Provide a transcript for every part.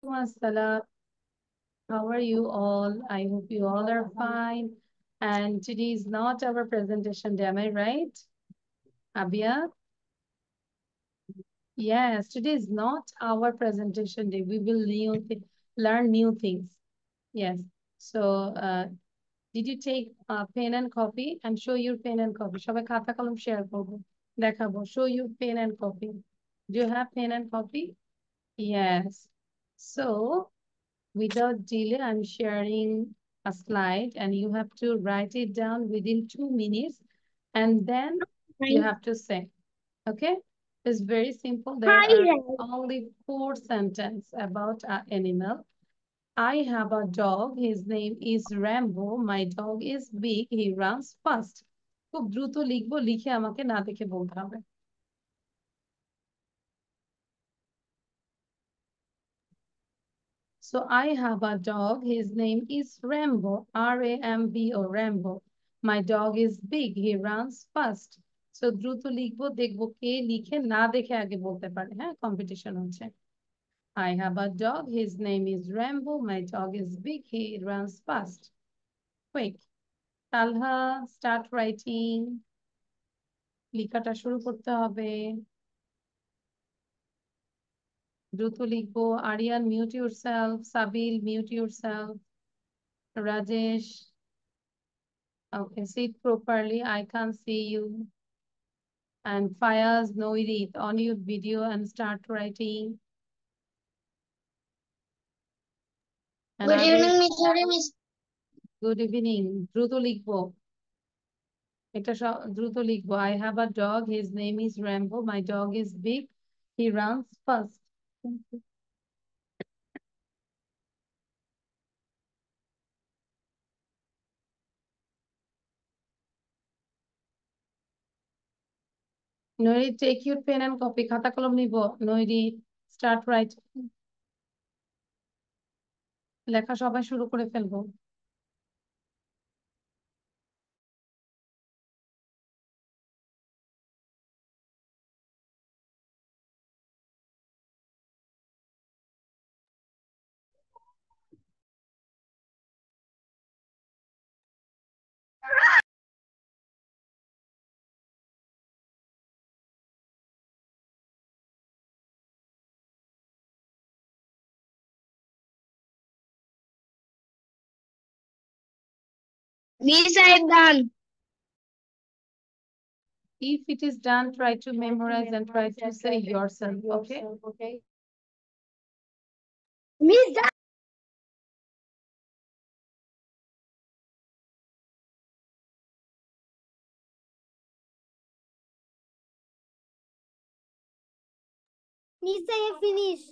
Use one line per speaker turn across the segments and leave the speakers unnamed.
Assalam. How are you all? I hope you all are fine. And today is not our presentation day, am I right? Abia? Yes, today is not our presentation day. We will learn new things. Yes. So, did you take a pen and copy? And show your pen and copy. সবাই খাতা কলম share করবো। দেখাবো। Show your pen and copy. Do you have pen and copy? Yes. So, without delay, I'm sharing a slide and you have to write it down within 2 minutes and then you have to say, okay? It's very simple. There are only 4 sentences about an animal. I have a dog. His name is Rambo. My dog is big. He runs fast. খুব দ্রুত লিখবো, লিখে আমাকে না দেখে বলতে হবে। So I have a dog. His name is Rambo. R-A-M-B-O, Rambo. My dog is big. He runs fast. So দ্রুত লিখবো, দেখবো কে লিখে না দেখে আগে বলতে পারে। হ্যাঁ, কম্পিটিশন হচ্ছে। I have a dog. His name is Rambo. My dog is big. He runs fast. Quick. Talha, start writing. লেখাটা শুরু করতে হবে। দ্রুত লিখবো। Aryan, mute yourself. Sabil, mute yourself. Rajesh. Okay, sit properly. I can't see you. And Fayaz, Noirit, on your video and start writing. And
Good
others,
evening, Miss. Sorry, Miss.
good evening. দ্রুত লিখবো। এটা দ্রুত লিখবো। I have a dog. His name is Rambo. My dog is big. He runs fast. Noirit, take your pen and copy. খাতা কলম নিব। Noirit, start writing. লেখা সবাই শুরু করে ফেলবো।
Miss, I'm done.
If it is done, try to memorize and try to say yourself, okay?
Miss, done. Miss, I have finished.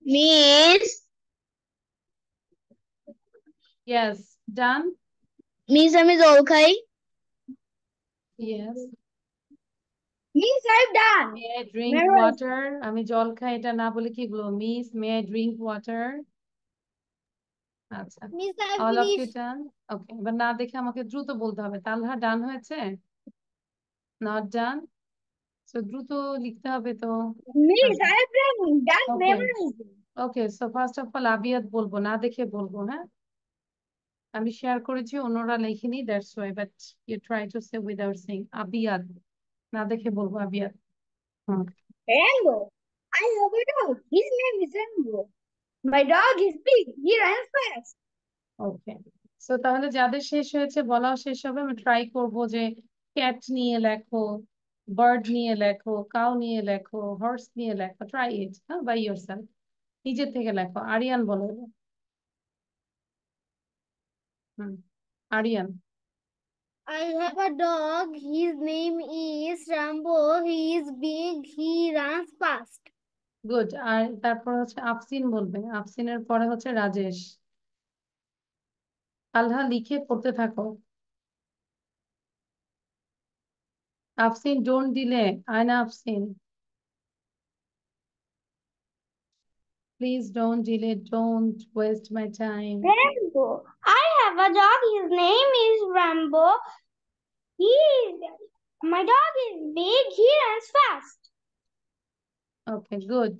Miss,
Yes, done?
Miss, I'm all okay.
Yes.
Miss, I'm done.
May I drink
Memorize.
water? আমি জল খাই এটা না বলে কি বলবো? Miss, may I drink water? আচ্ছা।
Miss, I've
All of you
finished.
done? Okay, এবার না দেখে আমাকে দ্রুত বলতে হবে। তালহা ডান হয়েছে? Not done? So দ্রুত লিখতে হবে তো।
Miss, I've done
Okay.
memorizing.
Okay, so first of all আবিয়াত বলবো, না দেখে বলবো, হ্যাঁ? আমি শেয়ার করেছি, অন্যরা লেখেনি, that's why, but you try to say without saying আবিয়াত। না দেখে বলবো আবিয়াত। হুম।
Rambo. I have a dog. His name is Rambo. My dog is big. He runs fast.
Okay, so তাহলে যাদের শেষ হয়েছে বলাও শেষ হবে। আমি ট্রাই করব যে ক্যাট নিয়ে লেখো, বার্ড নিয়ে লেখো, কাউ নিয়ে লেখো, হর্স নিয়ে লেখো। ট্রাই ইট, হ্যাঁ, বাই ইয়োরসেলফ। নিজের থেকে লেখো। আরিয়ান বলো এবার। হুম, Aryan.
I have a dog. His name is Rambo. He is big. He runs fast.
Good. আর তারপর হচ্ছে আফসিন বলবে। আফসিনের পরে হচ্ছে রাজেশ। আলহা লিখে পড়তে থাকো। Afsin don't delay. Ayna Afsin, please don't delay, don't waste my time.
Rambo. I have a dog. His name is Rambo. He is, my dog is big. He runs fast.
Okay, good.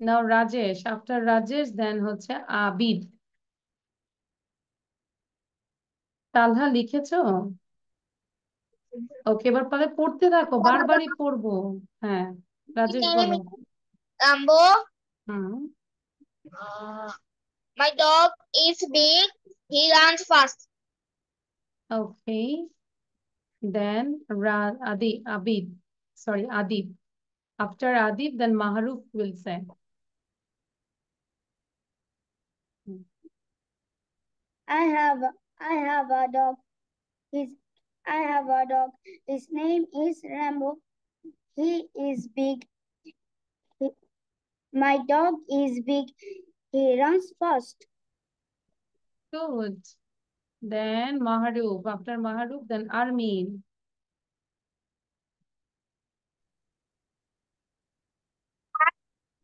Now Rajesh. After Rajesh then হচ্ছে আবিদ। তালহা লিখেছো? ওকে, এবার পরে পড়তে থাকো, বারবারই পড়বো। হ্যাঁ,
His
Rajesh
name
বলো।
is Rambo.
হুম,
My dog is big. He runs fast.
Okay, then Abid, sorry Adib. After Adib, then Maharuf will say.
I have a dog. His I have a dog. His name is Rambo. He is big. He- my dog is big. He runs fast.
Good. Then Maharuf. After Maharuf, then Armin.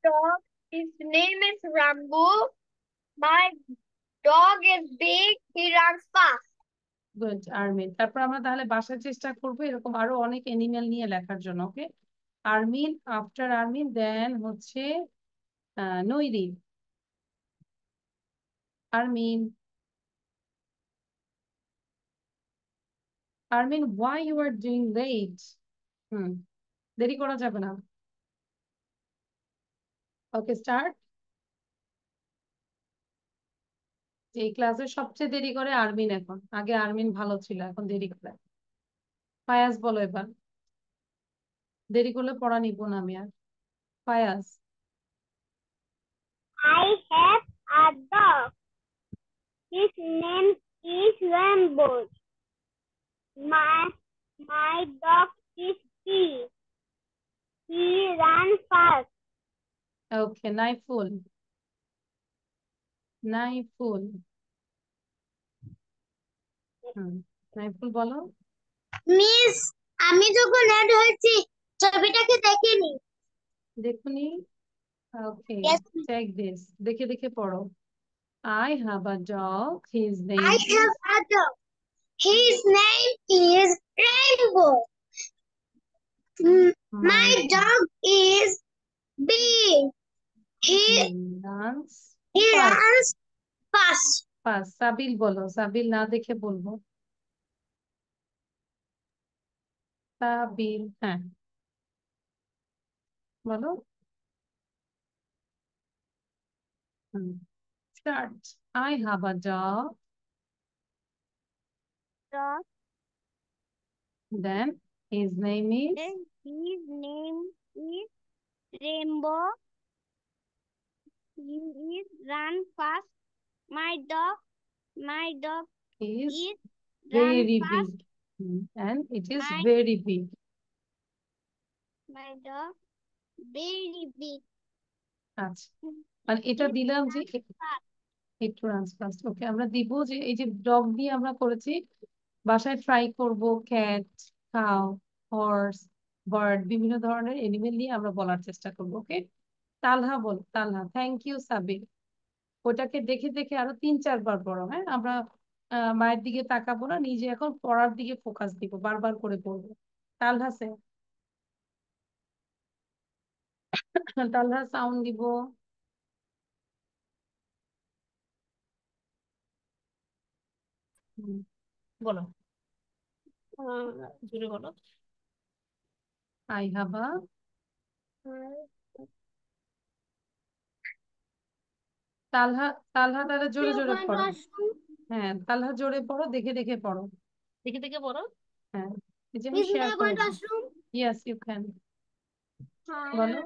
Dog. His name is Rambo. My dog is big. He runs fast.
Good, Armin. তারপর আমরা তাহলে বাসায় চেষ্টা করবো এরকম আরো অনেক animal নিয়ে লেখার জন্য। ওকে, আরমিন। আফটার আরমিন দেন হচ্ছে নৈরি। Armin, Armin, why you are doing late? হুম, দেরি করা যাবে না। ওকে, স্টার্ট। এই ক্লাসে সবচেয়ে দেরি করে আরমিন এখন। আগে আরমিন ভালো ছিল, এখন দেরি করে। ফায়াজ বলো এবার। দেরি করলে পড়া নিব না আমি আর। Fayaz.
I have a dog. His name is Rambo. My my dog is big. He runs fast.
ওকে, নাইফুল। নাইফুল, হুম, নাইফুল বলো।
মিস, আমি যখন অ্যাড হয়েছি ছবিটাকে দেখিনি।
দেখুনি? ওকে,
Yes,
চেক দিস। দেখে দেখে পড়ো। I have a dog. His
I
name
have
is
a dog. His name is Rainbow.
my
My dog is big. He
runs
he
fast.
runs fast.
Fast. সাবিল বলো। সাবিল না দেখে বলবো। সাবিল, হ্যাঁ, বলো। Start. I have a dog.
Dog.
Then his name is
His name is Rainbow. He is run fast. My dog
is
is run
very
fast.
big. And it is
My
very big.
my dog very big.
আচ্ছা, মানে এটা
It
দিলাম যে
runs fast.
একটু runs fast. ওকে, আমরা দিব যে এই যে ডগ দিয়ে আমরা করেছি, বাসায় ট্রাই করব ক্যাট, কাউ, হর্স, বার্ড, বিভিন্ন ধরনের এনিমেল নিয়ে আমরা বলার চেষ্টা করবো। ওকে, তালহা বল। তালহা, থ্যাংক ইউ সাবির। ওটাকে দেখে দেখে আরো 3-4 বার পড়ো। হ্যাঁ, আমরা মায়ের দিকে তাকাবো না, নিজে এখন পড়ার দিকে ফোকাস দিব, বারবার করে পড়বো। তালহা সে, তালহা সাউন্ড দিব। হুম, বলো, জোরে বলো। I have a তালহা তালহা তাহলে জোরে
Are you
জোরে
going to
পড়ো।
washroom?
হ্যাঁ, তালহা জোরে পড়ো, দেখে দেখে পড়ো।
দেখে দেখে পড়ো।
হ্যাঁ, এই যে আমি
Is
শেয়ার
Mia
করে
going to
দিই।
washroom?
Yes you can. বলো,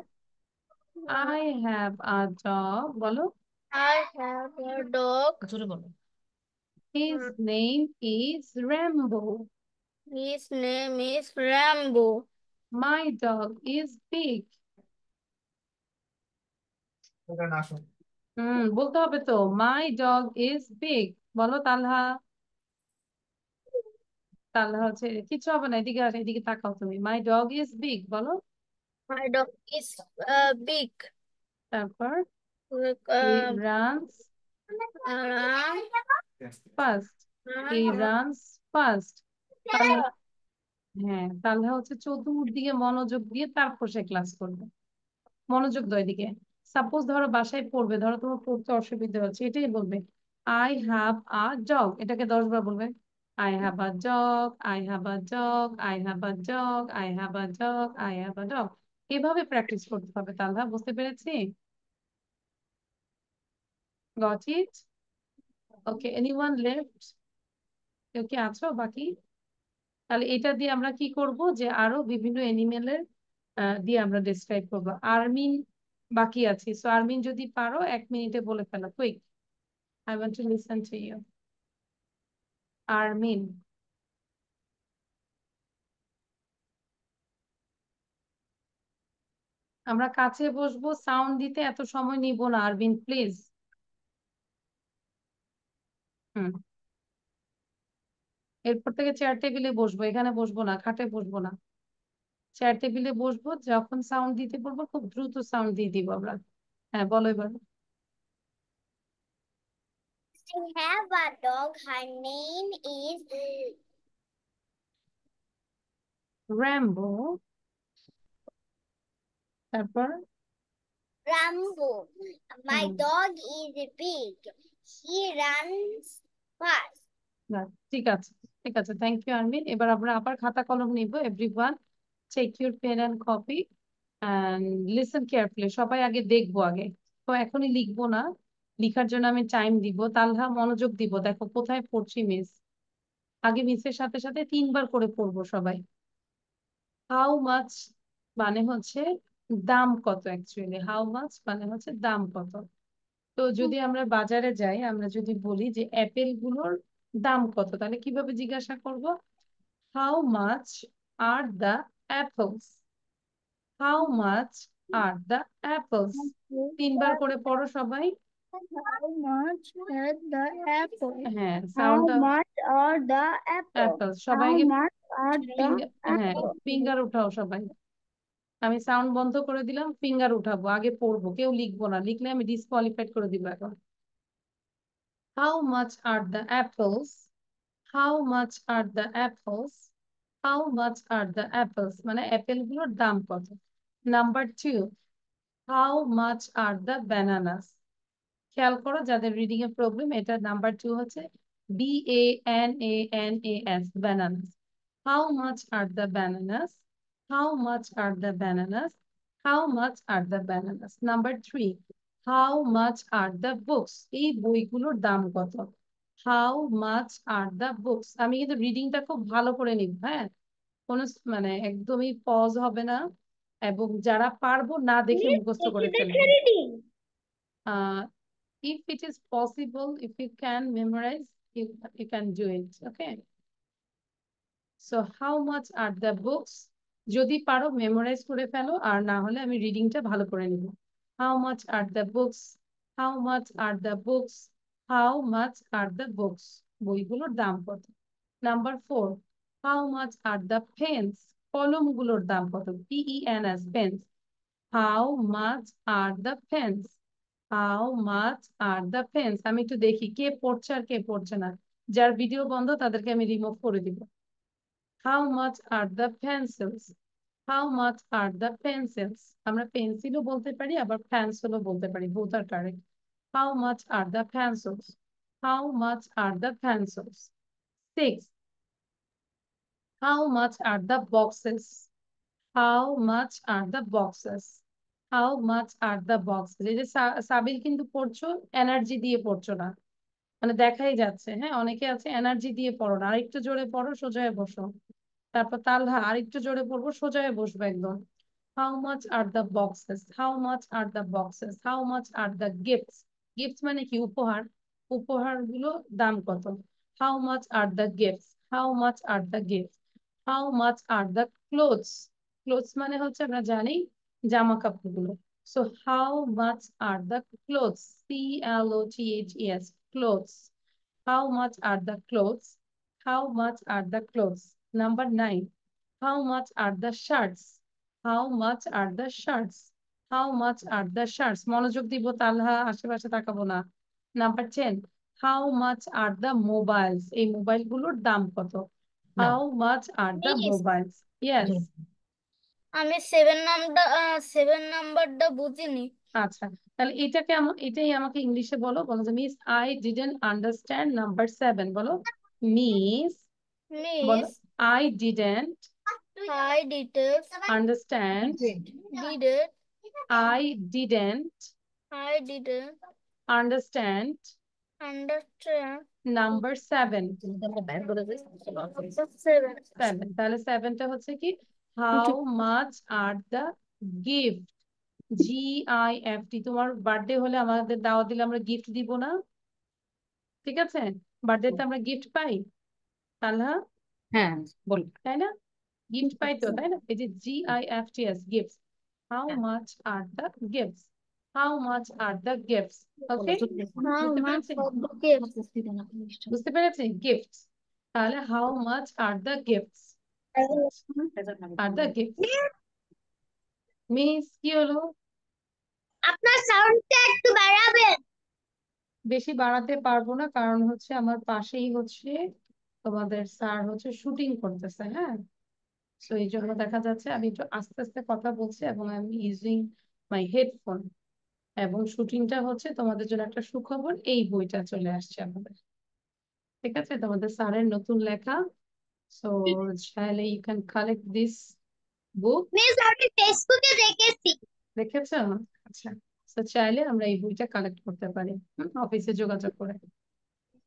আই হ্যাভ আ ডগ। বলো,
I have a dog.
জোরে বলো।
His name is Rambo.
His name is Rambo.
My dog is big. বলতে হবে তো, মাই ডগ ইজ বিগ। বলো তালহা। তালহা হচ্ছে কিছু হবে না, এদিকে আসে, এদিকে তাকাও তুমি। মাই ডগ ইজ বিগ বলো।
My dog is big.
তারপর
Like,
he runs
around.
Fast. He runs fast. Talha, হ্যাঁ, তালহা হচ্ছে চতুর্দিকে মনোযোগ দিয়ে তারপর সে ক্লাস করবে। মনোযোগ দাও এদিকে। সাপোজ ধরো বাসায় পড়বে, ধরো তোমার পড়তে অসুবিধা হচ্ছে, এটাই বলবে আই হ্যাভ আ ডগ। এটাকে 10 বার বলবে। I have a dog, I have a dog, I have a dog, I have a dog, I have a dog. এভাবে প্র্যাকটিস করতে হবে তালহা, বুঝতে পেরেছি? Got it? Okay, anyone left? কেউ কি আছো বাকি? তাহলে এটা দিয়ে আমরা কি করব, যে আরো বিভিন্ন এনিমেলের দিয়ে আমরা ডিসক্রাইব করবো। আর্মিন বাকি আছে, সো আর্মিন যদি পারো 1 মিনিটে বলে ফেলো, quick. I want to listen to you. Armin. আমরা কাছে বসবো, সাউন্ড দিতে এত সময় নিব না আরবিন, প্লিজ। হুম, এরপর থেকে চেয়ার টেবিলে বসবো, এখানে বসবো না, খাটে বসবো না। চেয়ার টেবিলে বসবো, যখন সাউন্ড দিতে বলবো খুব দ্রুত সাউন্ড দিয়ে দিব আমরা। হ্যাঁ, বলো এবার।
I have a dog. Her name is
Rambo. তারপর
Rambo. My
hmm,
dog is big. He runs fast.
না, ঠিক আছে, ঠিক আছে, থ্যাংক ইউ আরমিন। এবার আমরা আবার খাতা কলম নিব। Everyone take your pen and copy and listen carefully. সবাই আগে দেখবো আগে, তো এখনই লিখবো না, লিখার জন্য আমি টাইম দিব। তালহা মনোযোগ দিব, দেখো কোথায় পড়ছি মিস। আগে মিসের সাথে সাথে 3 বার করে পড়বো সবাই। হাউ মাচ মানে হচ্ছে দাম কত, অ্যাকচুয়ালি হাউ মাচ মানে হচ্ছে দাম কত। তো যদি আমরা বাজারে যাই, আমরা যদি বলি যে অ্যাপেল গুলোর দাম কত, তাহলে কিভাবে জিজ্ঞাসা করব? How much are the apples? How much are the apples? 3 বার করে পড়ো সবাই।
How much is the apple?
হ্যাঁ,
How
sound
much are the apple?
Apples. সবাই
How
আগে
much are the
হ্যাঁ,
apple?
ফিঙ্গার উঠাও সবাই। আমি সাউন্ড বন্ধ করে দিলাম, ফিঙ্গার উঠাবো, আগে পড়বো, কেউ লিখবো না, লিখলে আমি ডিসকোয়ালিফাইড করে দিব এখন। How much are the apples? How much are the apples? How much are the apples মানে অ্যাপেল গুলোর দাম কত। Number 2, how much are the bananas? খেয়াল করো যাদের রিডিং এর প্রবলেম, এটা নাম্বার 2 হচ্ছে BANANAS, bananas. How much are the bananas? How much are the bananas? How much are the bananas? Number 3, how much are the books? এই বইগুলোর দাম কত। How much are the books? আমি কিন্তু রিডিংটা খুব ভালো করে নিব, হ্যাঁ, কোনো মানে একদমই পজ হবে না, এবং যারা পারবো না দেখে মুখস্থ করে ফেলবো। If it is possible, if you can memorize, you can do it. Okay. So how much are the books? যদি পারো মেমোরাইজ করে ফেলো, আর না হলে আমি রিডিংটা ভালো করে নিব। How much are the books? How much are the books? How much are the books? বইগুলোর দাম কত? Number 4, how much are the pens? কলমগুলোর দাম কত? PENS, pens. How much are the pens? How much are the pens? আমি একটু দেখি কে পড়ছে আর কে পড়ছে না। যার ভিডিও বন্ধ তাদেরকে আমি রিমুভ করে দিব। How much are the pencils? How much are the pencils? আমরা পেন্সিলও বলতে পারি, আবার পেন্সিলও বলতে পারি, both are correct. How much are the pencils? How much are the pencils? 6, how much are the boxes? How much are the boxes? How much are the box, এই যে সাবিল কিন্তু পড়ছো এনার্জি দিয়ে পড়ছো না, মানে দেখাই যাচ্ছে। হ্যাঁ, অনেকে আছে এনার্জি দিয়ে পড়ো না, আরেকটু জোরে পড়ো, সোজা হয়ে বসো। তারপর তালহা আরেকটু জোরে পড়বো, সোজা হয়ে বসবে একদম। How much are the boxes, how much are the boxes, how much are the gifts. Gifts মানে কি? উপহার। উপহার গুলো দাম কত? How much are the gifts, how much are the gifts. How much are the clothes. Clothes মানে হচ্ছে আমরা জানি জামা কাপড়গুলো। So how much are the clothes, CLOTHES, clothes. How much are the clothes? How much are the clothes? Number 9. How much are the shirts? How much are the shirts? How much are the shirts? মনোযোগ দিব তালহা, আশেপাশে তাকাবো না। Number 10. How much are the mobiles? এই mobile গুলোর দাম কত? How much are the mobiles? Yes.
আমি 7 নাম্বারটা বুঝিনি।
আচ্ছা, তাহলে এটাই আমাকে ইংলিশে বলো। বলো যে miss I didn't understand number 7। বলো মিস, বলো
miss
I didn't
I didn't
understand.
didn't
I didn't
I didn't
understand
understand
number 7. 7, তাহলে 7টা হচ্ছে কি? How much are the gift? GIFT। তোমার বার্থডে হলে আমাদের দাওয়াত দিলে আমরা গিফট দিব না? ঠিক আছে, বার্থডেতে আমরা গিফট পাই তাহলে,
হ্যাঁ বল।
তাই না? গিফট পাই তো, তাই না? এই যে GIFTS, gifts. How much are the gifts? How much are the gifts? Okay, বুঝতে পেরেছি? বুঝতে পেরেছি গিফটস। তাহলে how much are the gifts? Are the gifts? Miss কি হলো?
আপনার সাউন্ডটা একটু বাড়াবেন।
বেশি বাড়াতে পারবো না, কারণ হচ্ছে আমার পাশেই হচ্ছে তোমাদের স্যার হচ্ছে শুটিং করতেছে। হ্যাঁ, তো এই জন্য দেখা যাচ্ছে আমি একটু আস্তে আস্তে কথা বলছি এবং আমি ইউজিং মাই হেডফোন। এবং শুটিংটা হচ্ছে তোমাদের জন্য একটা সুখবর, এই বইটা চলে আসছে আমাদের। ঠিক আছে, তোমাদের স্যারের নতুন লেখা। সো চাইলে you can collect this book.
Miss আমি ফেসবুকে দেখেছি।
দেখেছো? আচ্ছা, তো চাইলে আমরা এই বইটা কালেক্ট করতে পারি অফিসে যোগাযোগ করে।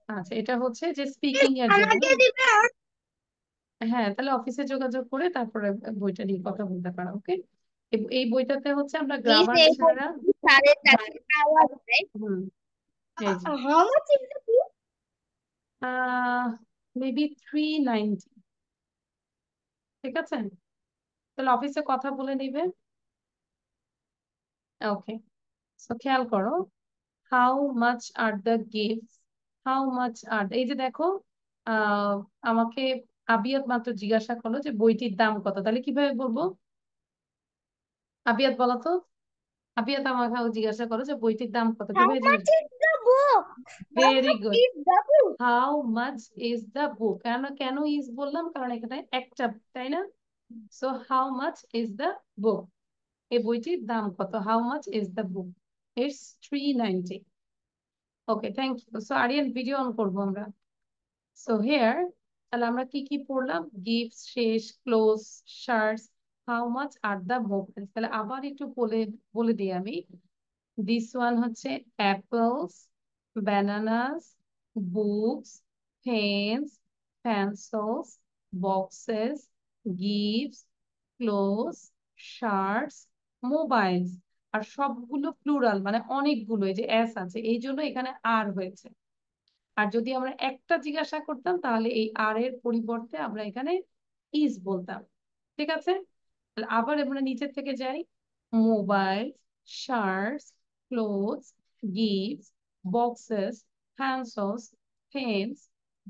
আচ্ছা, এটা হচ্ছে যে স্পিকিং এর জন্য।
আমাকে দিবেন?
হ্যাঁ, তাহলে অফিসে যোগাযোগ করে তারপরে বইটা নিয়ে কথা বলতে পারো। ওকে, এই বইটাতে হচ্ছে আমরা
মিস
গ্রামার
এই
ছাড়া
সাড়ে 4টা আওয়াজ দেয়।
হুম এই যে
how much is the book?
Maybe 390। ঠিক আছে, তাহলে অফিসে কথা বলে নিবে। ওকে, সো খেয়াল করো, how much are the gifts, how much are, এই যে দেখো আহ আমাকে আবিয়াত মাত্র জিজ্ঞাসা করলো যে বইটির দাম কত, তাহলে কিভাবে বলবো? আবিয়াত বলো তো, আবিয়াত আমাকে জিজ্ঞাসা করো যে বইটির দাম কত,
হাউ
কিভাবে
মাচ
জিজ্ঞাসা?
Is the book? How
very
much
good.
Is the book?
How much is the book, কেন কেন ইজ বললাম? কারণ এখানে একটা, তাই না? So how much is the book, এই বইটির দাম কত? How much is the book? It's 390। Okay, thank you. So Aryan video on করবো আমরা। সো হেয়ার, তাহলে আমরা কি কি পড়লাম? গিফটস শেষ, clothes, shirts, how much are the mobiles. তাহলে আবার একটু বলে বলে দিই আমি। দিস ওয়ান হচ্ছে apples, bananas, books, pens, pencils, boxes, gifts, clothes, shirts, mobiles. আর সবগুলো প্লুরাল, মানে অনেকগুলো, এই যে এস আছে এই জন্য এখানে আর হয়েছে। আর যদি আমরা একটা জিজ্ঞাসা করতাম তাহলে এই আর এর পরিবর্তে আমরা এখানে ইজ বলতাম। ঠিক আছে, তাহলে আবার আমরা নিচের থেকে যাই। Mobile, shirts, clothes, gifts, boxes, pencils, pens,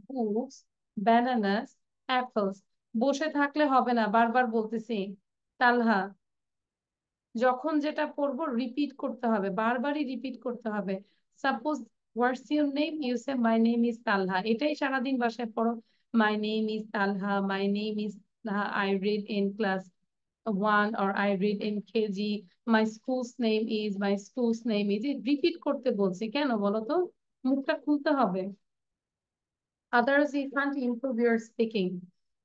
books, bananas, apples. বসে থাকলে হবে না, বারবার বলতেছি তালহা, যখন যেটা পড়বো রিপিট করতে হবে, বারবারই রিপিট করতে হবে। Suppose what's your name, you say my name is Talha, এটাই সারাদিন বাসায় পড়ো। My name is Talha, my name is, I read in class 1 or I read in KG, my school's name is, my school's name is। Repeat করতে বলছি কেন বলো তো? মুখটা খুলতে হবে, others you can't improve your speaking.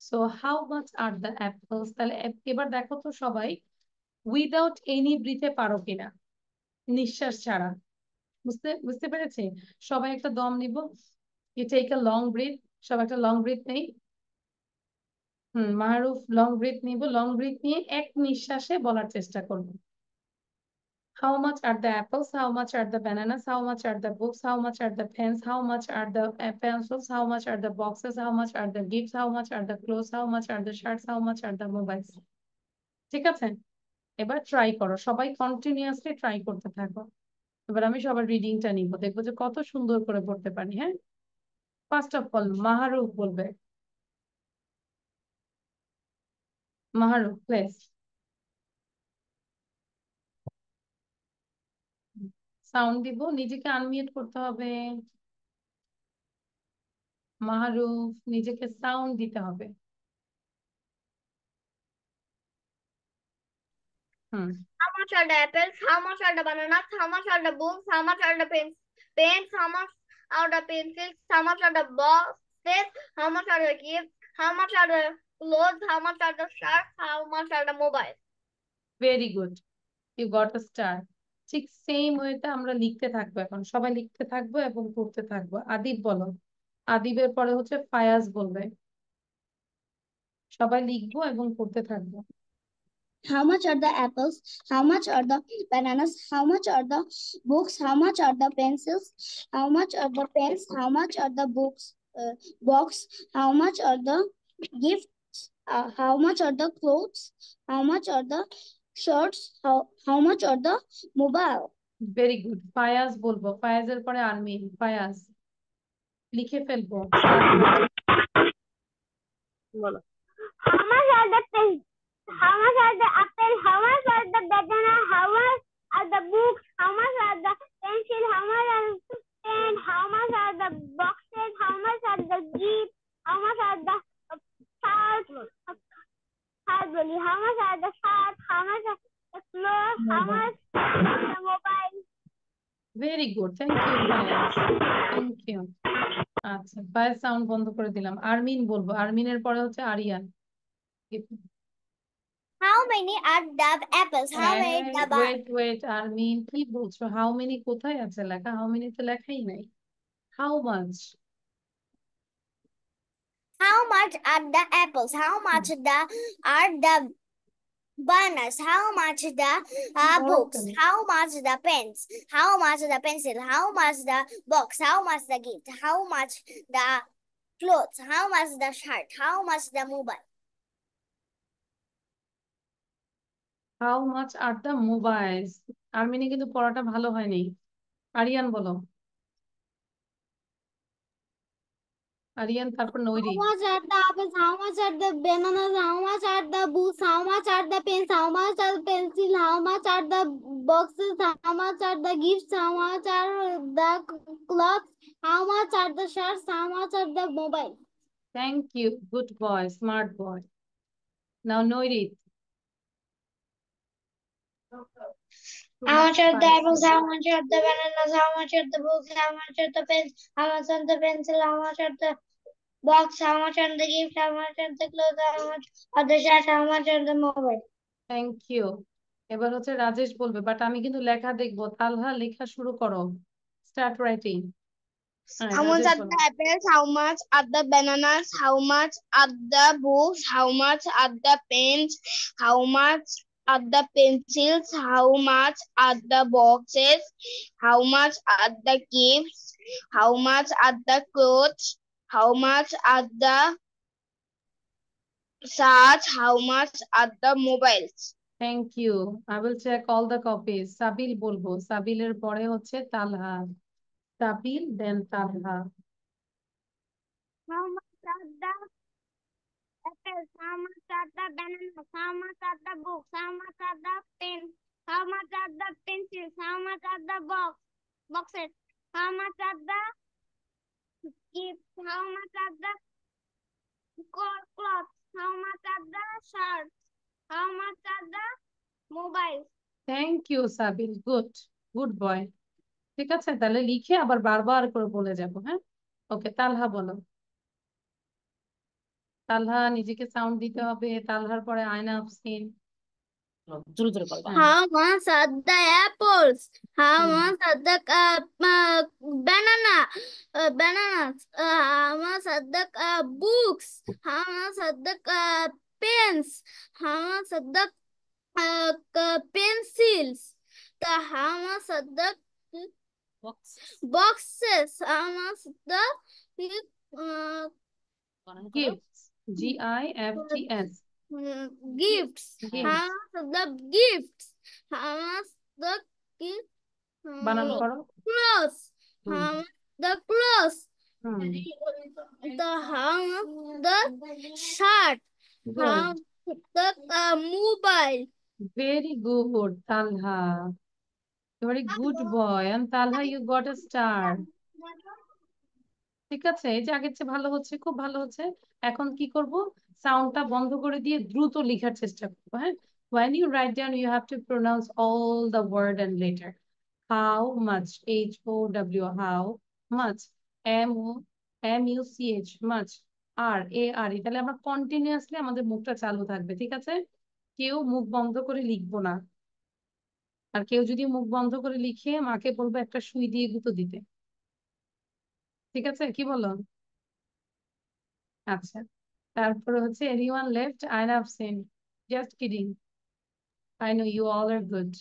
So how much are the apples? তাহলে এবার দেখো তো সবাই, উইদাউট এনি ব্রিথে পারো কিনা, নিঃশ্বাস ছাড়া। বুঝতে বুঝতে পেরেছি? সবাই একটা দম নিব। You take a long breath. সবাই একটা লং ব্রিথ নেই। মাহরুফ লং ব্রিথ নিব। লং ব্রিথ নিয়ে এক নিঃশ্বাসে বলার চেষ্টা করব। How much are the apples? How much are the bananas? How much are the books? How much are the pens? How much are the pencils? How much are the boxes? How much are the gifts? How much are the clothes? How much are the shirts? How much are the mobiles? ঠিক আছে, এবার try করো, সবাই continuously try করতে থাকো। এবার আমি সবার রিডিংটা নিব, দেখবো যে কত সুন্দর করে পড়তে পারি। হ্যাঁ, ফার্স্ট অফ অল মাহরুফ বলবে। মাহরুফ প্লিজ। সাউন্ড দিব, নিজেকে আনমিউট করতে হবে। মাহরুফ নিজেকে সাউন্ড দিতে হবে। হুম।
How much are the apples? How much are the bananas? How much are the books? How much are the pens? How much are the pencils? How much are the boxes? How much are the gifts? How much are the clothes? How much are the shirts? How much are the mobiles?
Very good, you got a star. ঠিক same ওয়েতে আমরা লিখতে থাকবো, এখন সবাই লিখতে থাকবো এবং পড়তে থাকবো। আদিব বলো। আদিবের পরে হচ্ছে ফায়াজ বলবে। সবাই লিখবো এবং পড়তে থাকবো।
How much are the apples? How much are the bananas? How much are the books? How much are the pencils? How much are the pens? How much are the books box? How much are the gifts? How much are the clothes? How much are the shirts? How much are the mobile?
Very good. Fayaz বলবো, ফায়াজের পরে আরমিন। ফায়াজ লিখে ফেলবো, start writing. বলো।
How much are the pens? How much are the apple? How much are the banana? How much are the books? How much are the pencil? How much are the pen? How much are the boxes? How much are the gifts? How much are the cards? How much are the cards? How much are the clothes? How much are the mobile?
Very good, thank you Fayaz, thank you. আচ্ছা, Fayaz sound বন্ধ করে দিলাম। আরমিন বলবো, আরমিনের পরে হচ্ছে Aryan.
How many are the apples? How many the
wait wait, Armin কি বলছো? হাউ মেনি কোথায় আছে লেখা? হাউ মেনি তো লেখাই নাই। How much?
How much are the apples? How much are the banners? How much the books? How much the pens? How much the pencil? How much the box? How much the gift? How much the clothes? How much the shirt? How much the mobile?
How much are the mobiles. আরমিনে কিন্তু পড়াটা ভালো হয়নি। আরিয়ান বলো। আরিয়ান, তারপর
How
Nairi.
much are the apples? How much are the bananas? How much are the books? How much are the pens? How much are the pencil? How much are the boxes? How much are the gifts? How much are the clothes? How much are the shirts? How much are the mobile?
Thank you, good boy, smart boy. Now Nairi.
How much are the apples? How much are the bananas? How much are the books? How much are the pens? How much are the pencil? How much are the box? How much are the gift? How much are the clothes? How much are the shirt? How much are the mobile?
Thank you. এবার হচ্ছে রাজেশ বলবে, but আমি কিন্তু লেখা দেখবো। তালহা লেখা শুরু করো, স্টার্ট রাইটিং। হ্যাঁ,
How much
রাজেশ
are
বলো।
the apples? How much are the bananas? How much are the books? How much are the pens? How much are the pencils? How much are the boxes? How much are the gifts? How much are the clothes? How much are the shirts? How much are the mobiles?
Thank you. I will check all the copies. Sabil বলবো, সাবিলের পরে হচ্ছে Talha. Sabil then Talha.
How much are the apples? How much are the bananas? How much are the books? How much are the pens? How much are the pencils? How much are the boxes? How much are the gifts? How much are the clothes? How much are the shirts? How much are the mobiles?
Thank you Sabil, good, good boy. ঠিক আছে, তাহলে লিখে আবার বারবার করে বলে যাবো। হ্যাঁ, ওকে। তালহা বলো। তালহা নিজেকে সাউন্ড দিতে হবে। তালহার পরে আয়না আফসিন।
How much are the apples? How
hmm,
much are the bananas? How much are the books? How much are the pens? How much are the pencils? How much are the boxes? How much the uh,
gifts, gifts,
gifts?
gifts,
How much are the gifts? How much the gift?
বানান করো।
Clothes.
হুম,
How the clothes.
হুম,
The how the shirt. How
good,
the mobile.
Very good Talha, very good boy, and Talha you got a star. ঠিক আছে, এই যে আগের চেয়ে ভালো হচ্ছে, খুব ভালো হচ্ছে। এখন কি করব, সাউন্ডটা বন্ধ করে দিয়ে দ্রুত লেখার চেষ্টা করবো, হ্যাঁ। when you write down you have to pronounce all the word and letter. how much, how much, much, much, তাহলে আমরা কন্টিনিউয়াসলি আমাদের মুখটা চালু থাকবে, ঠিক আছে। কেউ মুখ বন্ধ করে লিখবো না, আর কেউ যদি মুখ বন্ধ করে লিখে মাকে বলবো একটা সুই দিয়ে গুঁতো দিতে, ঠিক আছে, কি বলো? আচ্ছা, তারপরে হচ্ছে anyone left, I have seen, just kidding, I know you all are good.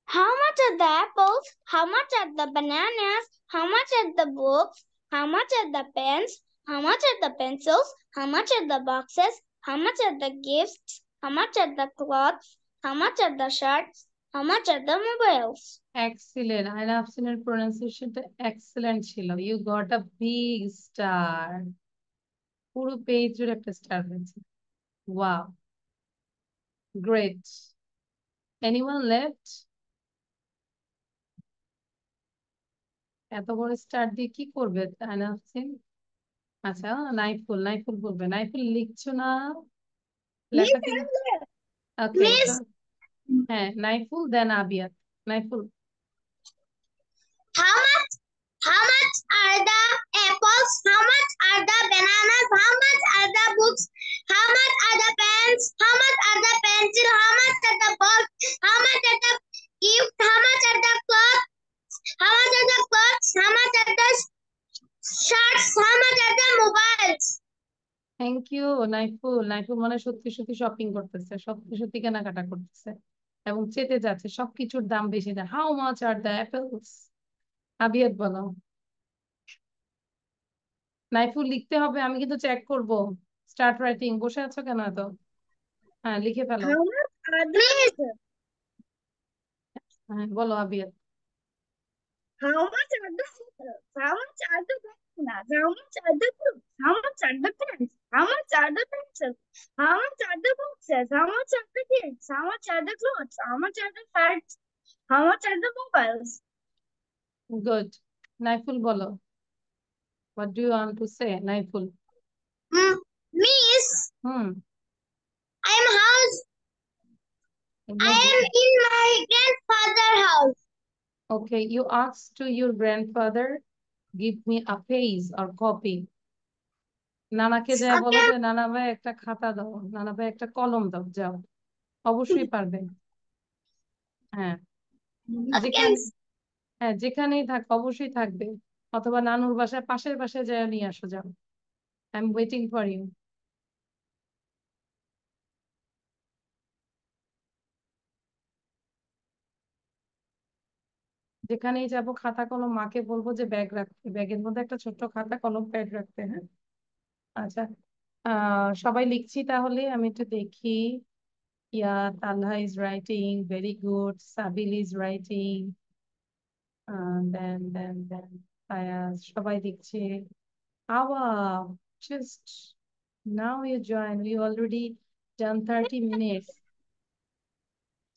How much are the apples? How much are the bananas? How much are the books? How much are the pens? How much are the pencils? How much are the boxes? How much are the gifts? How much are the clothes? How much are the shirts? How much are the mobiles?
Excellent, I have seen এর প্রনাউন্সিয়েশনটা excellent ছিল, you got a big star, পুরো page জুড়ে একটা star হয়েছে, wow, great. Anyone left? এত বড় star দিয়ে কি করবে তানাফসিন? আচ্ছা, নাইফুল, নাইফুল বলবে, নাইফুল লিখছো না
Miss,
লেখা থেকে?
I'm there.
ওকে,
Miss,
হ্যাঁ, নাইফুল দেন আবিয়াত, Naiful.
how much? How much are the apples? How much are the bananas? How much are the books? How much are the pens? How much are the pencil? How much are the box? How much are the gift? How much are the clothes? How much are the clothes? How much are the shirts? How much are the mobiles?
Thank you Naiful, Naiful মানে সত্যি সত্যি shopping করতেছে, সত্যি সত্যি কেনাকাটা করতেছে এবং চেতে যাচ্ছে, সবকিছুর দাম বেশি না। How much are the apples? Abiyat বলো। নাইফুল লিখতে হবে, আমি কিন্তু চেক করব। স্টার্ট রাইটিং, বসে আছো কেন এত? হ্যাঁ, লিখে ফেলো।
How much are the Miss,
হ্যাঁ, বলো আবিয়াত।
how much are the apples? How much are the bananas? How much are the books? How much are the pens? How much are the pencils? How much are the boxes? How much are the gifts? How much are the clothes? How much are the shirts? How much are the mobiles?
Good, Naiful বলো, what do you want to say Naiful?
Miss,
hmm,
I'm house. I am in my grandfather's house.
okay, you ask to your grandfather, give me a page or copy. নানাকে যায় বলো
Okay,
যে নানা ভাই একটা খাতা দাও, নানা ভাই একটা কলম দাও, যাও, অবশ্যই পারবে। হ্যাঁ,
okay.
যেখানে, হ্যাঁ যেখানেই থাক অবশ্যই থাকবে, অথবা নানুর বাসায়, পাশের বাসায় যায় নিয়ে আসো, যাও, I am waiting for you. যেখানেই যাব খাতা কলম মাকে বলবো যে ব্যাগ রাখতে, ব্যাগের মধ্যে একটা ছোট্ট খাতা কলম প্যাড রাখতে, হ্যাঁ। আচ্ছা, সবাই লিখছি তাহলে, আমি একটু দেখি। Yeah, Talha is writing, very good, Sabil is writing, then Fayaz, সবাই লিখছে। আওয়া, just now you join, we already done 30 minutes,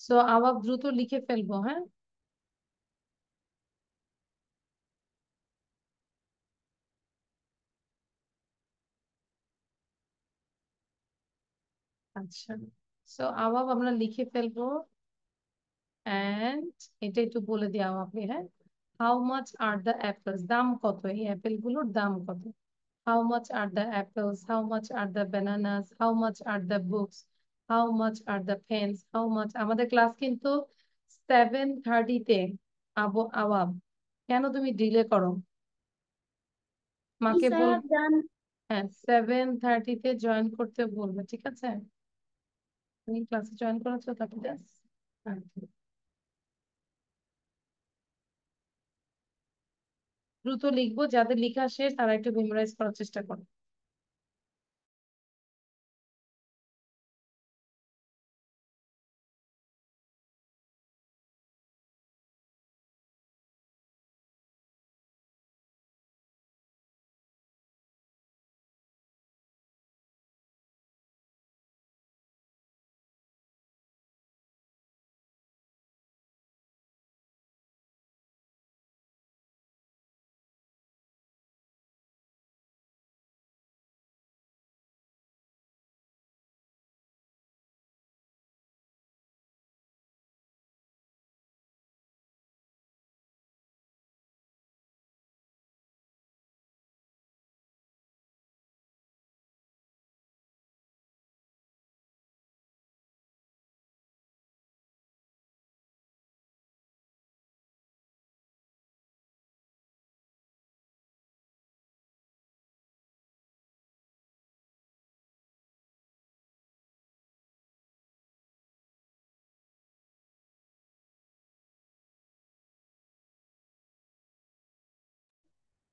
so আওয়া দ্রুত লিখে ফেলবো, হ্যাঁ। আচ্ছা, সো আওয়া আমরা লিখে ফেলবো, and এটা একটু বলে দিই আমাকে, হ্যাঁ। How much are the apples, দাম কত এই অ্যাপেল গুলোর, দাম কত? How much are the apples, how much are the bananas, how much are the books, how much are the pens, how much. আমাদের ক্লাস কিন্তু 7:30-তে। আওয়াব, কেন তুমি ডিলে করো? মাকে
Yes, I
ball,
have done.
হ্যাঁ 7:30-তে জয়েন করতে বলবে, ঠিক আছে? তুমি ক্লাসে জয়েন করেছো তাকে জাস্ট। দ্রুত লিখবো, যাদের লেখা শেষ তারা একটু মেমোরাইজ করার চেষ্টা করো।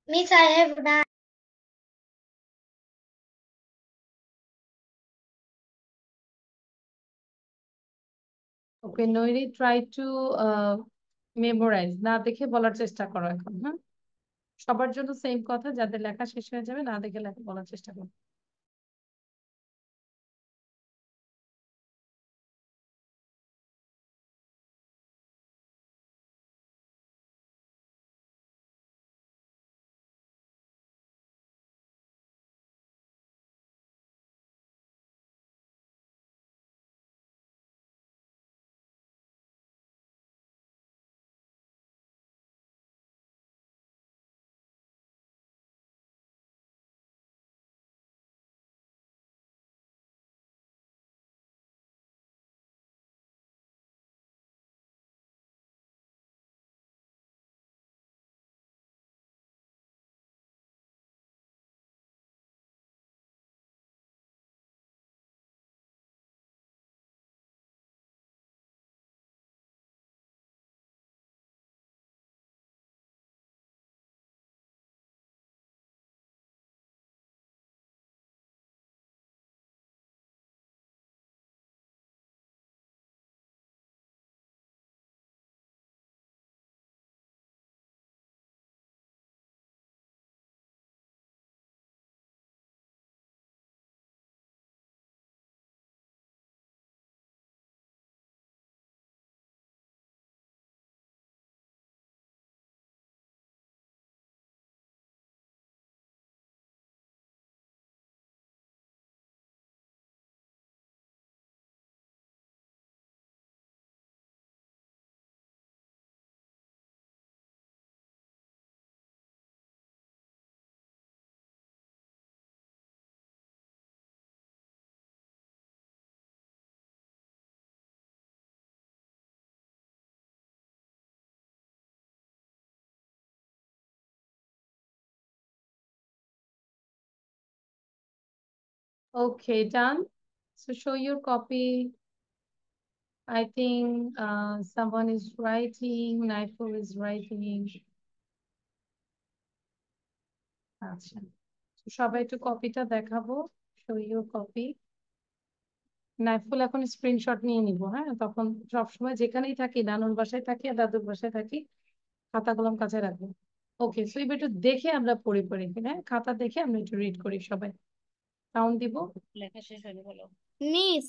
Miss, I have done.
Okay Nairi, try to memorize, না দেখে বলার চেষ্টা করো এখন। হ্যাঁ, সবার জন্য সেম কথা, যাদের লেখা শেষ হয়ে যাবে না দেখে লেখা বলার চেষ্টা করো। Okay, done. So show your copy. I think someone is writing, Naiful is writing. আচ্ছা, সবাই একটু কপিটা দেখাবো। Show your copy. নাইফুল এখন স্ক্রিনশট নিয়ে নিব, হ্যাঁ? তখন সবসময় যেখানেই থাকি, নানুর বাসায় থাকি আর দাদুর বাসায় থাকি, খাতা কলম কাছে রাখবো। ওকে, সো এবার একটু দেখে আমরা পড়ি পড়ি, হ্যাঁ? খাতা দেখে আমরা একটু রিড করি সবাই। সাউন্ড দিব।
লেখা শেষ হয়নি বলো। মিস,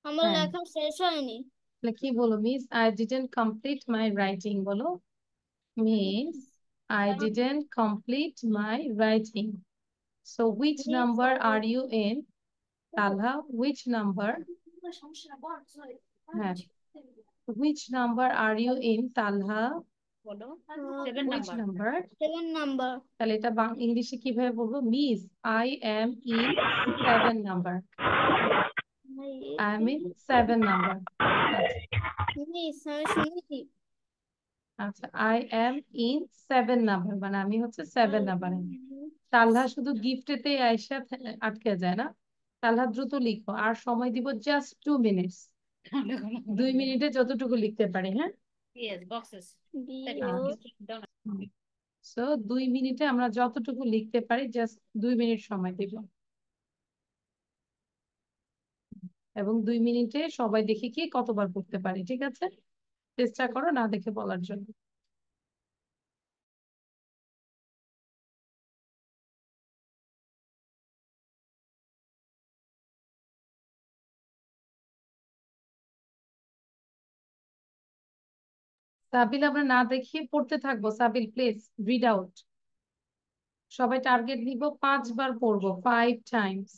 আমার
হ্যাঁ,
লেখা শেষ হয়নি।
তাহলে কি বলো? Miss I didn't complete my writing বলো। Miss I didn't complete my writing. So which
Miss,
number are you in? Talha, which number? হ্যাঁ, which number are you in, Talha?
বলো।
Which number?
7 নাম্বার।
তাহলে এটা ইংলিশে কিভাবে বলবো? Miss I am in 7 number. I am in 7 number.
Miss আমি শুনেছি
আচ্ছা, I am in 7 number, মানে আমি হচ্ছে 7 নাম্বারে। তালহা শুধু গিফটেতে আয়সা আটকে যায় না, তালহা দ্রুত লিখো, আর সময় দিব জাস্ট 2 মিনিটস। 2 মিনিটে যতটুকু লিখতে পারি। হ্যাঁ, সো 2 মিনিটে আমরা যতটুকু লিখতে পারি, জাস্ট 2 মিনিট সময় দিব, এবং 2 মিনিটে সবাই দেখি কি কতবার পড়তে পারি। ঠিক আছে, চেষ্টা করো না দেখে বলার জন্য। সাবিল, আমরা না দেখিয়ে পড়তে থাকবো। সাবিল প্লিজ রিড আউট। সবাই টার্গেট নিব 5 বার পড়বো, 5 টাইমস।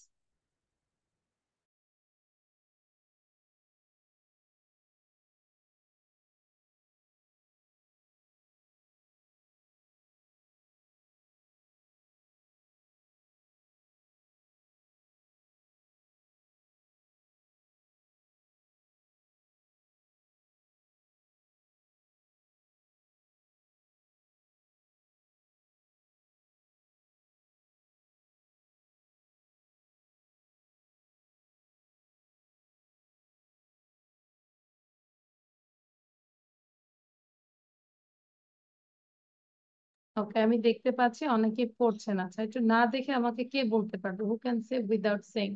ওকে, আমি দেখতে পাচ্ছি অনেকে পড়ছেন। আচ্ছা, একটু না দেখে আমাকে কে বলতে পারবে? Who can say without saying?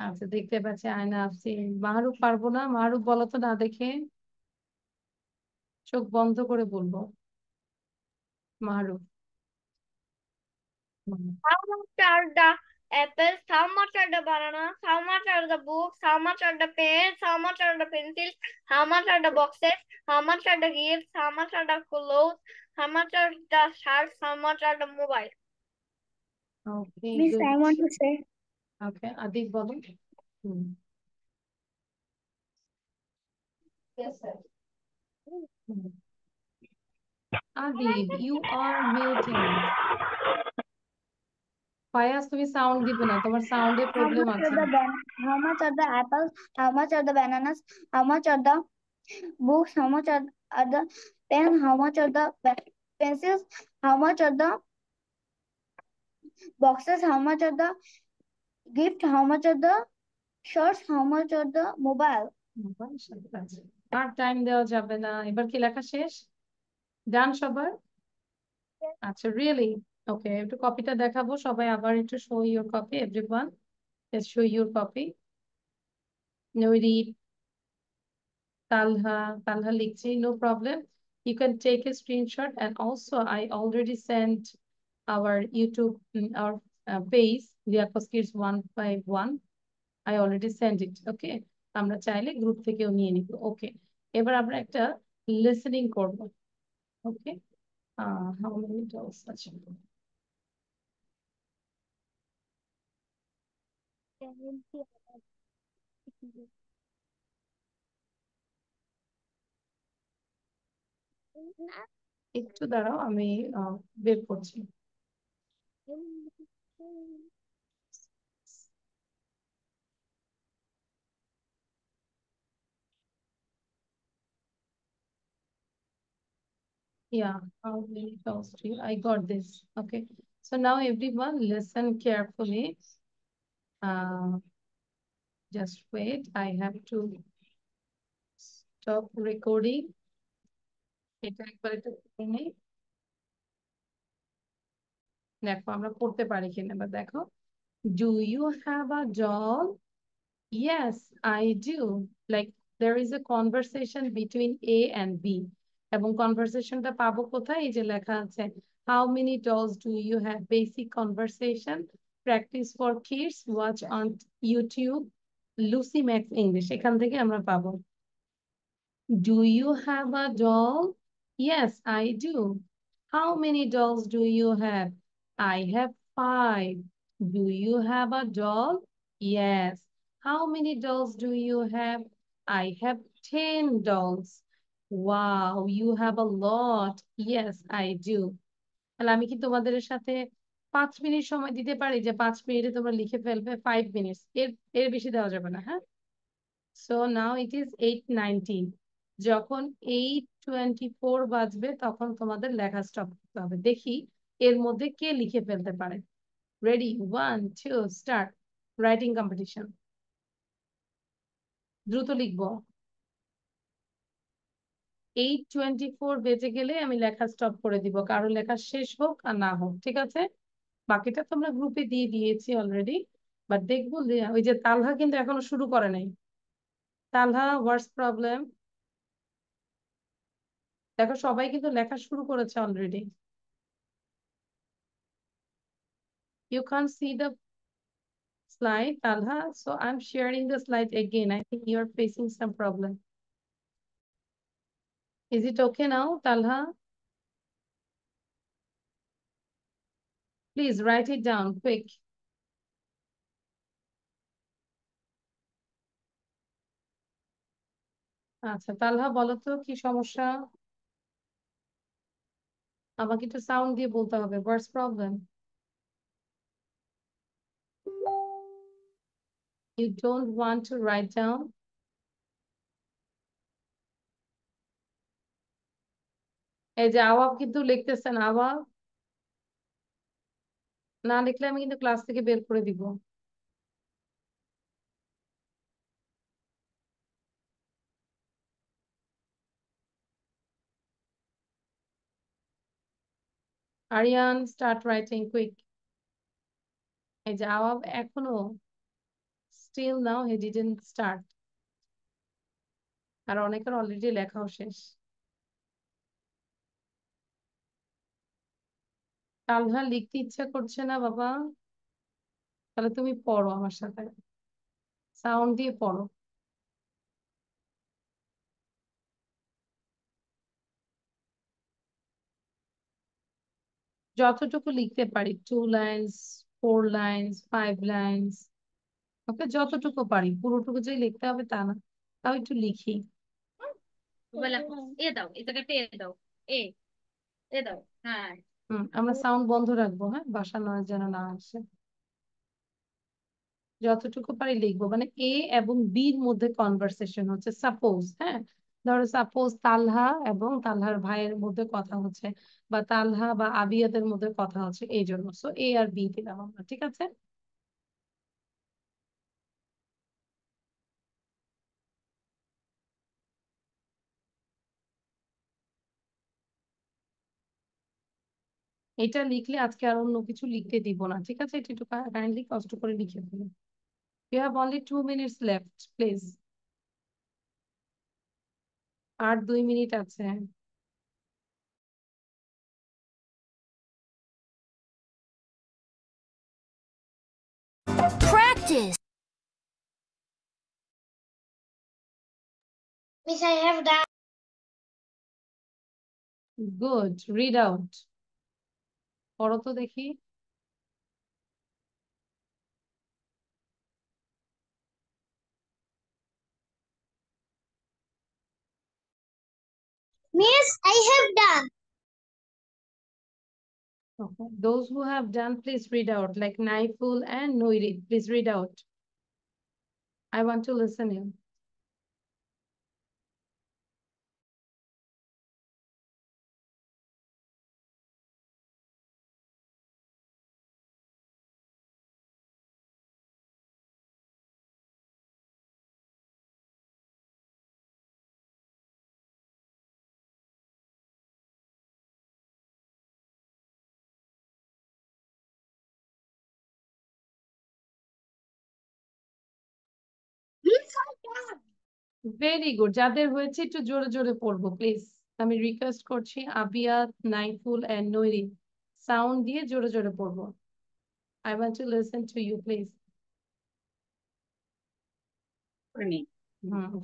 আচ্ছা, দেখতে পাচ্ছি আয়না আফসিন। মাহরুফ পারবো না। মাহরুফ বলো তো না দেখে, চোখ বন্ধ করে বলবো। Mahruf.
How much are the apples? How much are the bananas? How much are the books? How much are the pens? How much are the pencils? How much are the boxes? How much are the gifts? How much are the clothes? How much are the shirts? How much are the mobile?
Okay,
Miss,
good.
I want to say.
Okay, Adib বলো। Adib, you are muted. Fayaz, তুমি sound দিবে না, তোমার সাউন্ডে
How
problem
much are
আছে।
how much are the apples? How much are the bananas? How much are the books? How much are the pens? How much are the pencils? How much are the boxes? How much are the gift? How much are the shirts? How much are the mobile?
আর time দেওয়া যাবে না। এবার কি লেখা শেষ? ডান সবার? আচ্ছা, রিয়েলি? ওকে, একটু কপিটা দেখাবো। সবাই আবার একটু show your copy, everyone show your copy. Nairit, Talha লিখছি, no problem. You can take a screenshot, and also I already sent our YouTube, our page, Liakos Kids 151. I already sent it. Okay, আমরা চাইলে group থেকেও নিয়ে নিব। ওকে, এবার আমরা একটা listening করব। ওকে, how many dolls আছে? একটু দাঁড়াও, আমি বের করছি। Yeah, how many dolls do you? I got this. Okay, so now everyone listen carefully. Just wait, I have to stop recording. এটা একবার একটু করে নেই। দেখো আমরা পড়তে পারি কিনা, এবার দেখো। Do you have a doll? Yes, I do. Like there is a conversation between A and B. এবং কনভারসেশনটা পাবো কোথায়? এই যে লেখা আছে how many dolls do you have? Basic conversation, practice for kids, watch on YouTube, Lucy Max English, এখান থেকে আমরা পাবো। Do you have a doll? Yes, I do. How many dolls do you have? I have 5. Do you have a doll? Yes. How many dolls do you have? I have 10 dolls. Wow, you have a lot. Yes, I do. তাহলে আমি কি তোমাদের সাথে 5 minute সময় দিতে পারি যে 5 মিনিটে তোমরা লিখে ফেলবে 5 মিনিটস এর বেশি দেওয়া যাবে না হ্যাঁ সো নাও ইট ইজ 8:19 যখন 8:24 বাজবে তখন তোমাদের লেখা স্টপ করতে হবে দেখি এর মধ্যে কে লিখে ফেলতে পারে রেডি 1 2 স্টার্ট রাইটিং কম্পিটিশন দ্রুত লিখবো 8:24 বেজে গেলে আমি লেখা স্টপ করে দিব কারো লেখা শেষ হোক আর না হোক ঠিক আছে বাকিটা তোমরা গ্রুপে দিয়ে দিয়েছি অলরেডি বাট দেখবো ওই যে তালহা কিন্তু এখনো শুরু করে নাই তালহা হোয়াটস প্রবলেম দেখো সবাই কিন্তু লেখা শুরু করেছে already you can't see the slide Talha so I'm sharing the slide again I think you're facing some problem is it okay now Talha please write it down quick আচ্ছা তালহা বলো তো কি সমস্যা আমাকে একটু সাউন্ড দিয়ে বলতে হবে হোয়াটস problem you don't want to write down এই যে আওয়াব কিন্তু লিখতেছেন আওয়াব না লিখলে আমি কিন্তু ক্লাস থেকে বের করে দিব আরিয়ান স্টার্ট রাইটিং কুইক এই যে আওয়াব এখনো still now he didn't start আর অনেকের অলরেডি লেখাও শেষ তালহা লিখতে ইচ্ছা করছে না বাবা তাহলে তুমি পড়ো আমার সাথে সাউন্ড দিয়ে পড়ো যতটুকু লিখতে পারি 2 লাইনস 4 লাইনস 5 লাইনস ওকে যতটুকু পারি পুরোটুকু যে লিখতে হবে তা না তাও একটু লিখি
এ দাও এই জায়গাটা এ দাও এ এ দাও হ্যাঁ
আমরা সাউন্ড বন্ধ রাখবো হ্যাঁ বাসা নয় যেন না আসে যতটুকু পারি লিখবো মানে এ এবং বির মধ্যে কনভারসেশন হচ্ছে সাপোজ হ্যাঁ ধরো সাপোজ তালহা এবং তালহার ভাইয়ের মধ্যে কথা হচ্ছে বা তালহা বা আবিয়াদের মধ্যে কথা হচ্ছে এই জন্য সো এ আর বি দিলাম আমরা ঠিক আছে এটা লিখলে আজকে আর অন্য কিছু লিখতে দিব না ঠিক আছে এটা একটু কাইন্ডলি কষ্ট করে লিখে ফেলুন you have only 2 minutes left please আর 2 মিনিট আছে
Practice.
Miss, I have done.
Good read out পড়ো তো দেখি
Miss, I have done.
Okay. Those who have done, please read out, like Naiful and Noiri. Please read out. I want to listen you.
Miss, I done.
Very good. যাদের হয়েছে একটু জোরে জোরে পড়বো please আমি রিকোয়েস্ট করছি আবিয়াত Naiful and নৈরি sound দিয়ে জোরে জোরে পড়বো I want to listen to you please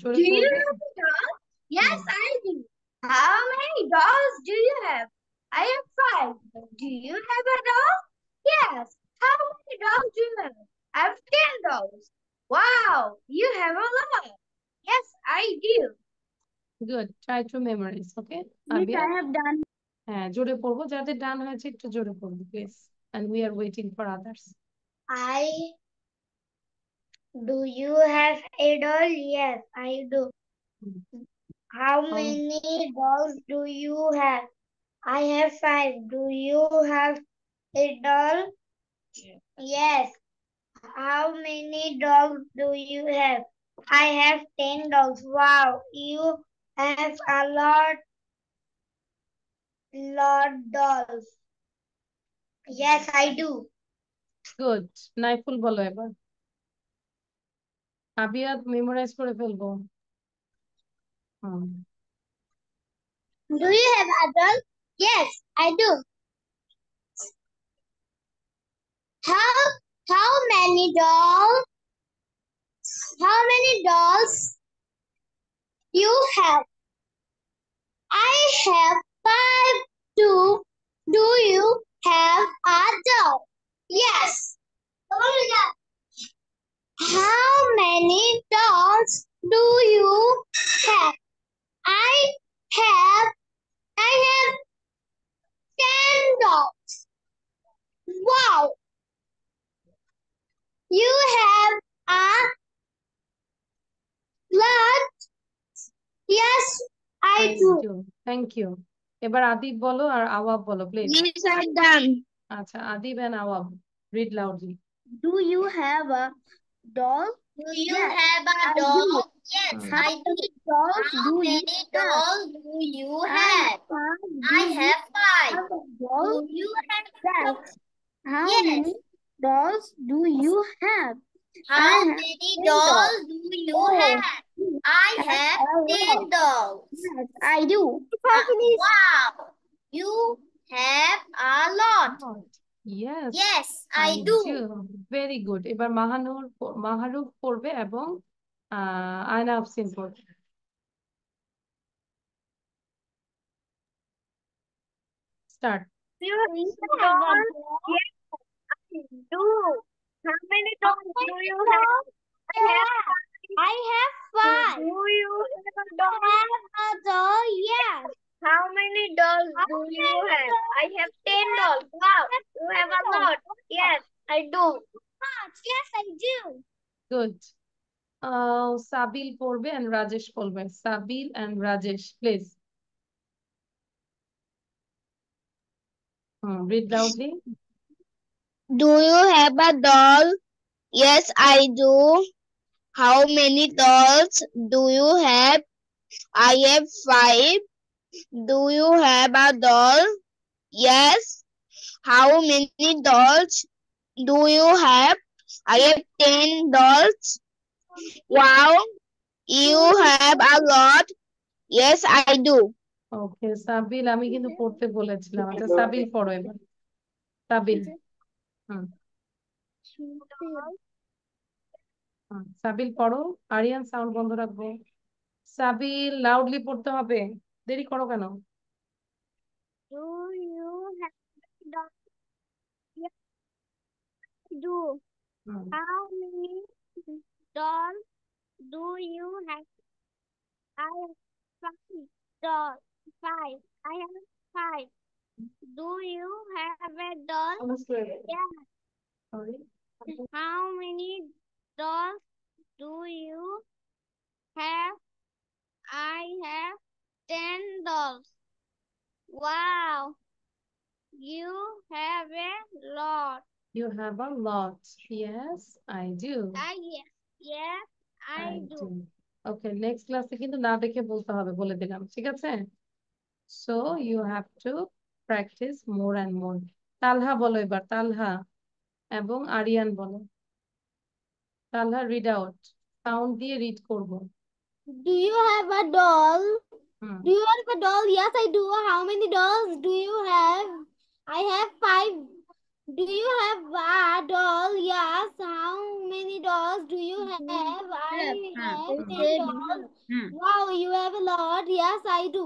জোরে
Do you
পড়বে
have a doll? Yes, I do. How many dolls do you have? I have 5. Do you have a doll? Yes. How many dolls do you have? I have 10 dolls. Wow, you have a lot. Yes, I do.
good try to memorize okay
Miss, I
আবিয়াত
have done.
হ্যাঁ জোরে পড়বো যাদের ডান হয়েছে একটু জোরে পড়বো please and we are waiting for others.
Do you have a doll? Yes, I do. How many dolls do you have? I have 5. Do you have a doll? Yes. How many dogs do you have? I have 10 dogs. Wow, you have a lot dolls. Yes, I do.
Good. Naiful বলো এবার। আবিয়াদ memorise করে ফেলবো।
Do you have a doll? Yes, I do. How many dolls? How many dolls you have? I have 5. Do you have a doll? Yes. How many dolls do you have? I have 10 dolls. Wow. You have a lot. Yes, I do.
Thank you. এবার আদিব বলো আর আওয়াব বলো please.
Yes, I done.
আচ্ছা, Adib and আওয়াব, read loudly.
Do you have a doll? Do you have a doll? Yes, I do. How many dolls do you have? I have 5. Do you have dolls? How many dolls do you have? How many dolls do you have? I have 10 dolls. Yes, I do. Wow, you have a lot.
Yes.
Yes, I do.
Very good. এবার মাহারুফ পড়বে এবং আয়না আফসিন পড়বে। Start.
Do you have dolls? Yes, I do. How many dolls do you have?
I have 5.
Do you have a doll?
A doll, yes.
How many dolls do you have? I have 10 dolls. Wow, you have a lot. Yes, I do.
Yes, I do.
Good. Sabil পড়বে and Rajesh পড়বে। Sabil and Rajesh, please. Read loudly.
Do you have a doll? Yes, I do. How many dolls do you have? I have 5. Do you have a doll? Yes. How many dolls do you have? I have 10 dolls. Wow, you have a lot. Yes, I do.
Okay, সাবিল আমি কিন্তু পড়তে বলেছিলাম। আচ্ছা, সাবিল পড়ো এবার। সাবিল। সাবিল পড়ো। Aryan sound বন্ধ রাখবো। সাবিল লাউডলি পড়তে হবে, দেরি করো কেন?
Do you have dolls? Yes, I do. How many dolls do you have? I have 5 dolls. 5. I have 5. Do you have a doll? Yeah.
Sorry.
How many dolls do you have? I have 10 dolls. Wow, you have a lot.
You have a lot. Yes, I do.
Yes, I do.
Okay, next class-এ কিন্তু না দেখে বলতে হবে, বলে দিলাম, ঠিক আছে? So you have to practice more and more. তালহা বলো এবার, তালহা এবং আরিয়ান বলো। তালহা read out, sound দিয়ে read করবো।
Do you have a doll?
Do
you have a doll? Yes, I do. How many dolls do you have? I have 5. Do you have a doll? Yes. How many dolls do you have? I have 10 dolls. Wow, you have a lot. Yes, I do.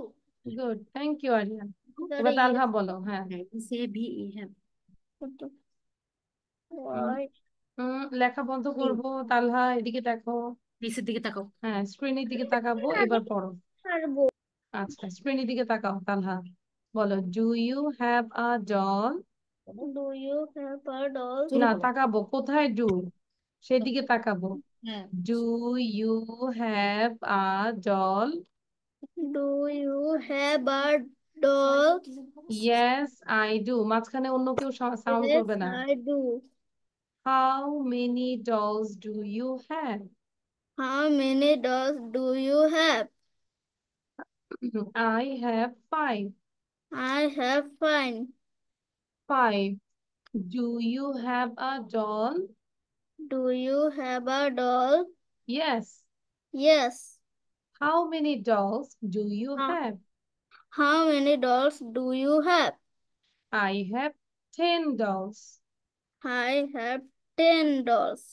Good, thank you Aryan. এবার তালহা বলো। হ্যাঁ, লেখা বন্ধ করবো। তালহা এদিকে দেখো, নিচের দিকে তাকাও। হ্যাঁ, স্ক্রিনের দিকে তাকাবো, এবার পড়ো। আচ্ছা, স্ক্রিনের দিকে তাকাও। তালহা বলো, do you have a doll?
Do you have a doll?
না, তাকাবো কোথায় ডু, সেদিকে তাকাবো। Do you have a doll?
Do you have a doll?
Yes I do. মাঝখানে অন্য কেউ সাউন্ড
Yes,
করবে না।
I do.
How many dolls do you have?
How many dolls do you have?
I have five.
I have five.
Five. Do you have a doll?
Do you have a doll?
Yes.
Yes.
How many dolls do you
How,
have?
how many dolls do you have?
I have 10 dolls.
I have 10 dolls.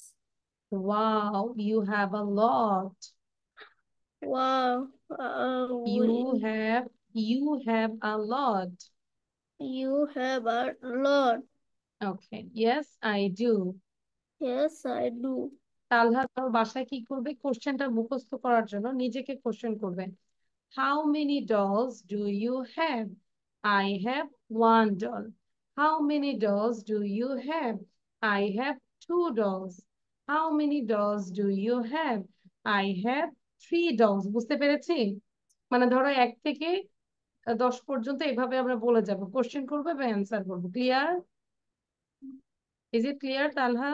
Wow, you have a lot.
Wow.
You have a lot.
You have a lot.
Okay. Yes, I do.
Yes, I do.
তালহা তোর বাসায় কি করবে? কোশ্চেনটা মুখস্থ করার জন্য নিজেকে question করবে। How many dolls do you have? I have one doll. How many dolls do you have? I have two dolls. How many dolls do you have? I have three dolls. বুঝতে পেরেছি? মানে ধরো 1 থেকে 10 পর্যন্ত এভাবে আমরা বলে যাব। কোশ্চেন করবে বা অ্যান্সার করবো। Clear? Is it clear, Talha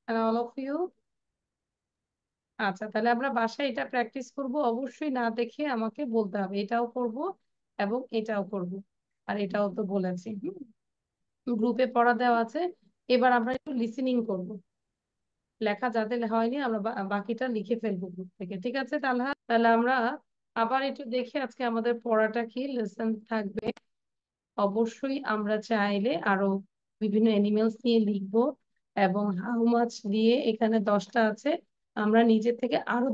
and all of you? আচ্ছা, তাহলে আমরা বাসায় এটা প্র্যাকটিস করব। অবশ্যই না দেখে আমাকে বলতে হবে। এটাও করব এবং এটাও করব, আর এটাও তো বলেছি। গ্রুপে পড়া দেওয়া আছে। এবার আমরা একটু লিসেনিং করব। লেখা যাদের হয়নি আমরা বাকিটা লিখে ফেলবো গ্রুপ থেকে। ঠিক আছে তালহা? তাহলে আমরা আবার একটু দেখি আজকে আমাদের পড়াটা কি লেসন থাকবে। অবশ্যই আমরা চাইলে আরো বিভিন্ন অ্যানিমেলস নিয়ে লিখবো, এবং হাউ মাচ দিয়ে এখানে 10টা আছে, আমরা নিজে থেকে আরো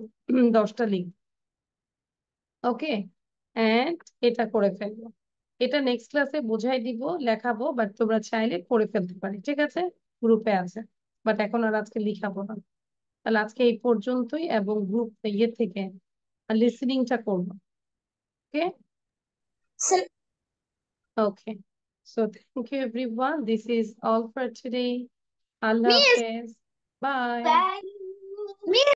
10টা লিখবো। ওকে, এন্ড এটা করে ফেলবো। এটা নেক্সট ক্লাসে বোঝাই দিব, লেখাবো, বাট তোমরা চাইলে করে ফেলতে পারি। ঠিক আছে? গ্রুপে আছে, বাট এখন আর আজকে লিখাবো না। তাহলে আজকে এই পর্যন্তই, এবং গ্রুপ ইয়ে থেকে লিসেনিংটা করবো। ওকে ওকে, so thank you everyone, this is all for today. Allah Hafiz, bye.